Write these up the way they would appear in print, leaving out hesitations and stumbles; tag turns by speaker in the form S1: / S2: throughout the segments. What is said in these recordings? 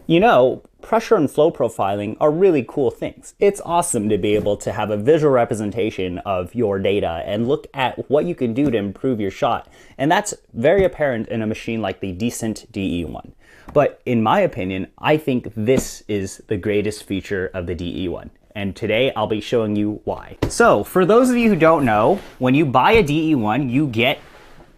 S1: You know, pressure and flow profiling are really cool things. It's awesome to be able to have a visual representation of your data and look at what you can do to improve your shot. And that's very apparent in a machine like the Decent DE1. But in my opinion, I think this is the greatest feature of the DE1. And today I'll be showing you why. So for those of you who don't know, when you buy a DE1, you get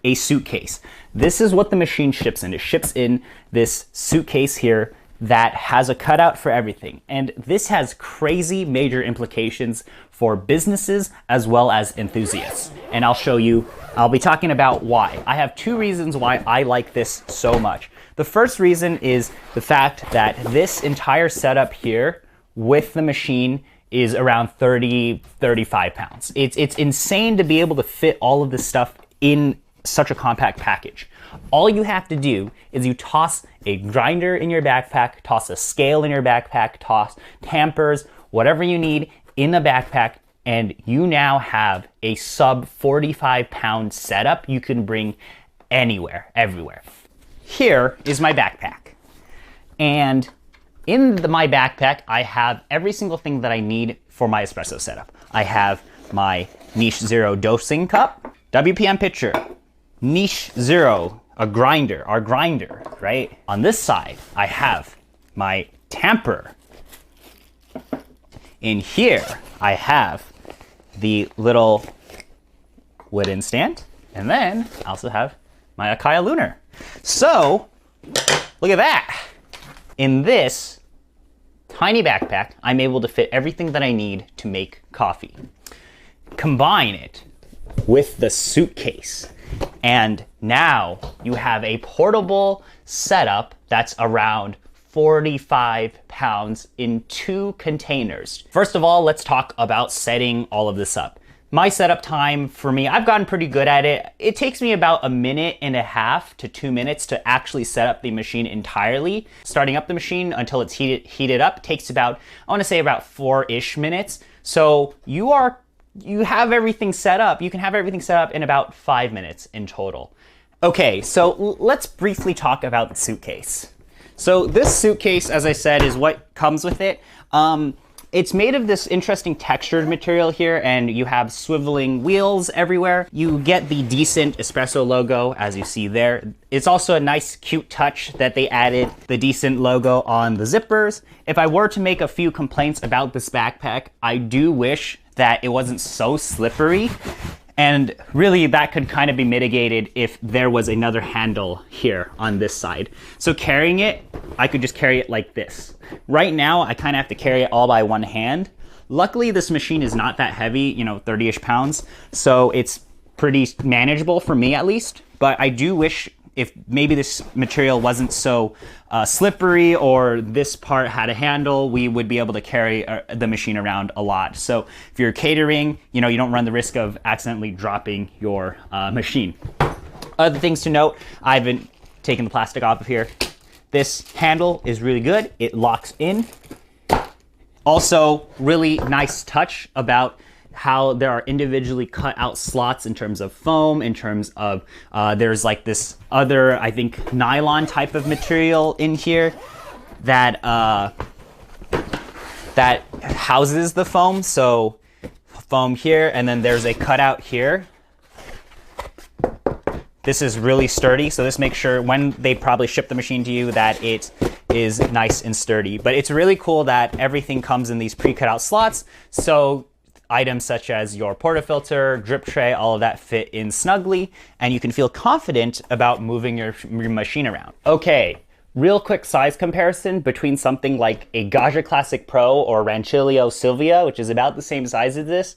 S1: a suitcase. This is what the machine ships in. It ships in this suitcase here that has a cutout for everything. And this has crazy major implications for businesses as well as enthusiasts. And I'll be talking about why. I have two reasons why I like this so much. The first reason is the fact that this entire setup here with the machine is around 35 pounds. It's insane to be able to fit all of this stuff in such a compact package. All you have to do is you toss a grinder in your backpack, toss a scale in your backpack, toss tampers, whatever you need in the backpack, and you now have a sub 45 pound setup you can bring anywhere, everywhere. Here is my backpack. And in my backpack, I have every single thing that I need for my espresso setup. I have my Niche Zero dosing cup, WPM pitcher, Niche Zero, our grinder, right? On this side, I have my tamper. In here, I have the little wooden stand. And then I also have my Akaya Lunar. So, look at that. In this tiny backpack, I'm able to fit everything that I need to make coffee. Combine it with the suitcase, and now you have a portable setup that's around 45 pounds in 2 containers. First of all, let's talk about setting all of this up. My setup time, for me, I've gotten pretty good at it. It takes me about 1.5 to 2 minutes to actually set up the machine entirely. Starting up the machine until it's heated up takes about, I want to say about 4-ish minutes. So you have everything set up. You can have everything set up in about 5 minutes in total. Okay, so let's briefly talk about the suitcase. So this suitcase, as I said, is what comes with it. It's made of this interesting textured material here, and you have swiveling wheels everywhere. You get the Decent Espresso logo, as you see there. It's also a nice, cute touch that they added the Decent logo on the zippers. If I were to make a few complaints about this backpack, I do wish that it wasn't so slippery. And really that could kind of be mitigated if there was another handle here on this side. So carrying it, I could just carry it like this. Right now, I kind of have to carry it all by one hand. Luckily, this machine is not that heavy, 30-ish pounds. So it's pretty manageable for me at least. But I do wish if maybe this material wasn't so slippery, or this part had a handle, we would be able to carry the machine around a lot. So if you're catering, you don't run the risk of accidentally dropping your machine. Other things to note, I haven't taken the plastic off of here. This handle is really good. It locks in. Also, really nice touch about how there are individually cut out slots in terms of foam, in terms of there's like this other, I think, nylon type of material in here that that houses the foam. So foam here, and then there's a cutout here. This is really sturdy, so this makes sure when they probably ship the machine to you that it is nice and sturdy. But it's really cool that everything comes in these pre-cut out slots, so items such as your portafilter, drip tray, all of that fit in snugly, and you can feel confident about moving your machine around. Okay, real quick size comparison between something like a Gaja Classic Pro or Rancilio Silvia, which is about the same size as this,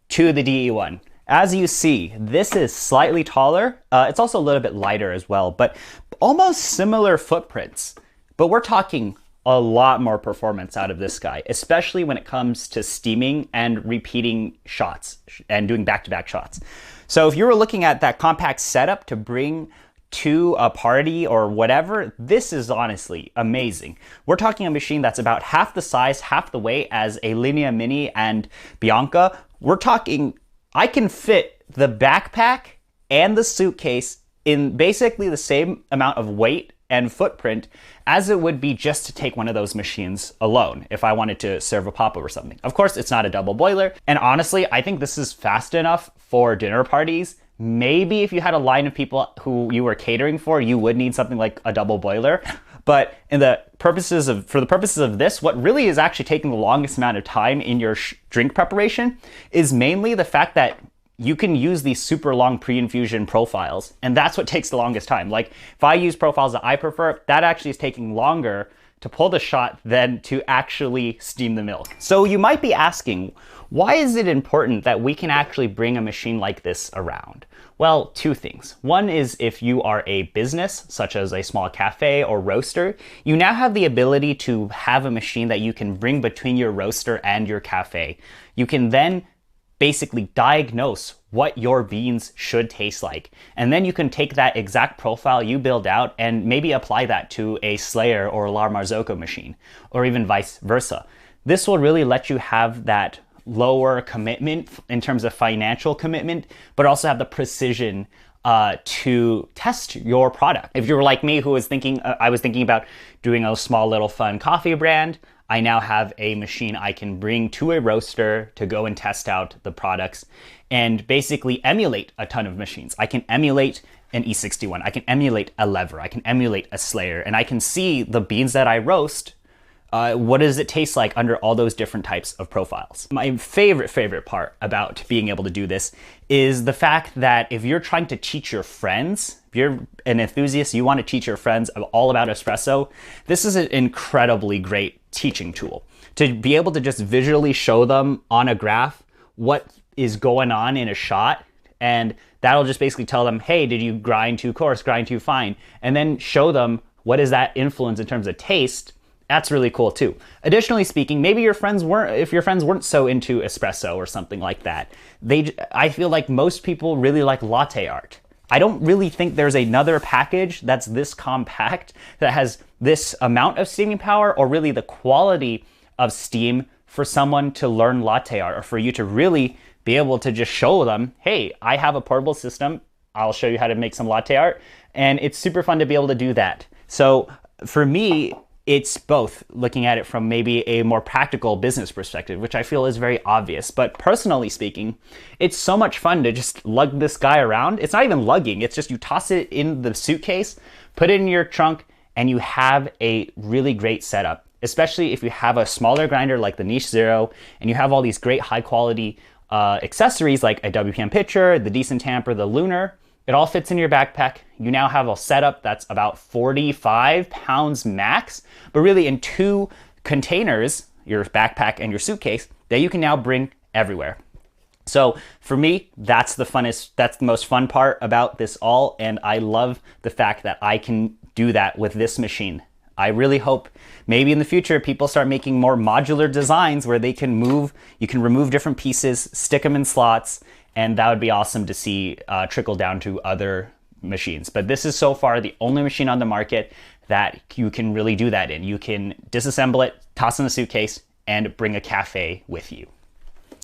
S1: to the DE1. As you see, this is slightly taller. It's also a little bit lighter as well, but almost similar footprints. But we're talking a lot more performance out of this guy, especially when it comes to steaming and repeating shots and doing back-to-back shots. So if you were looking at that compact setup to bring to a party or whatever, this is honestly amazing. We're talking a machine that's about half the size, half the weight as a Linea Mini and Bianca. We're talking, I can fit the backpack and the suitcase in basically the same amount of weight and footprint as it would be just to take one of those machines alone if I wanted to serve a pop or something. Of course, it's not a double boiler, and honestly, I think this is fast enough for dinner parties. Maybe if you had a line of people who you were catering for, you would need something like a double boiler. But for the purposes of this, what really is actually taking the longest amount of time in your drink preparation is mainly the fact that you can use these super long pre-infusion profiles, and that's what takes the longest time. Like if I use profiles that I prefer, that actually is taking longer to pull the shot than to actually steam the milk. So you might be asking, why is it important that we can actually bring a machine like this around? Well, two things. One is if you are a business, such as a small cafe or roaster, you now have the ability to have a machine that you can bring between your roaster and your cafe. You can then basically diagnose what your beans should taste like. And then you can take that exact profile you build out and maybe apply that to a Slayer or a La Marzocco machine, or even vice versa. This will really let you have that lower commitment in terms of financial commitment, but also have the precision to test your product. If you were like me, who was thinking, I was thinking about doing a small little fun coffee brand, I now have a machine I can bring to a roaster to go and test out the products and basically emulate a ton of machines. I can emulate an E61, I can emulate a lever, I can emulate a Slayer, and I can see the beans that I roast. What does it taste like under all those different types of profiles? My favorite part about being able to do this is the fact that if you're trying to teach your friends, if you're an enthusiast, you want to teach your friends all about espresso, this is an incredibly great teaching tool. To be able to just visually show them on a graph what is going on in a shot, and that'll just basically tell them, hey, did you grind too coarse, grind too fine? And then show them what is that influence in terms of taste. That's really cool too. Additionally speaking, maybe if your friends weren't so into espresso or something like that, I feel like most people really like latte art. I don't really think there's another package that's this compact that has this amount of steaming power or really the quality of steam for someone to learn latte art, or for you to really be able to just show them, hey, I have a portable system, I'll show you how to make some latte art, and it's super fun to be able to do that. So for me, it's both looking at it from maybe a more practical business perspective, which I feel is very obvious. But personally speaking, it's so much fun to just lug this guy around. It's not even lugging. It's just you toss it in the suitcase, put it in your trunk, and you have a really great setup, especially if you have a smaller grinder like the Niche Zero, and you have all these great high quality accessories like a WPM pitcher, the Decent Tamper, the Lunar. It all fits in your backpack. You now have a setup that's about 45 pounds max, but really in 2 containers, your backpack and your suitcase, that you can now bring everywhere. So for me, that's the most fun part about this all, and I love the fact that I can do that with this machine. I really hope maybe in the future people start making more modular designs where you can remove different pieces, stick them in slots, and that would be awesome to see trickle down to other machines. But this is so far the only machine on the market that you can really do that in. You can disassemble it, toss in a suitcase, and bring a cafe with you.